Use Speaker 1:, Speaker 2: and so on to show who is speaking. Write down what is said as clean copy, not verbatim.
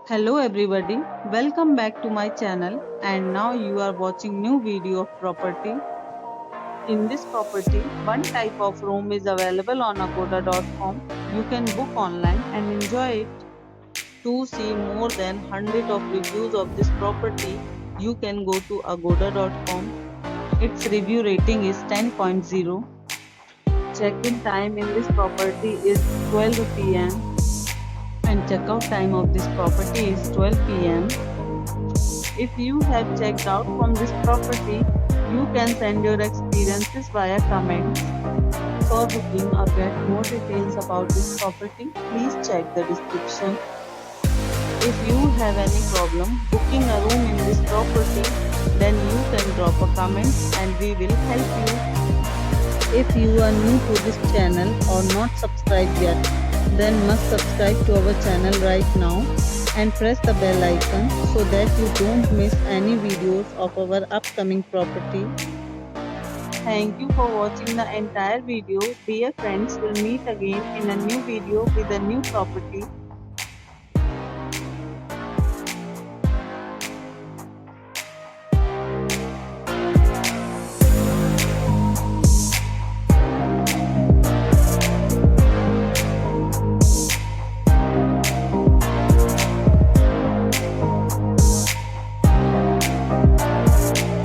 Speaker 1: Hello everybody, welcome back to my channel and now you are watching new video of property. In this property, one type of room is available on agoda.com. You can book online and enjoy it. To see more than 100 of reviews of this property, you can go to agoda.com. Its review rating is 10.0. Check-in time in this property is 12 p.m. and checkout time of this property is 12 p.m. If you have checked out from this property, you can send your experiences via comments. For booking or get more details about this property, please check the description. If you have any problem booking a room in this property, then you can drop a comment and we will help you. If you are new to this channel or not subscribed yet, then must subscribe to our channel right now and press the bell icon so that you don't miss any videos of our upcoming property. Thank you for watching the entire video. Dear friends, we'll meet again in a new video with a new property.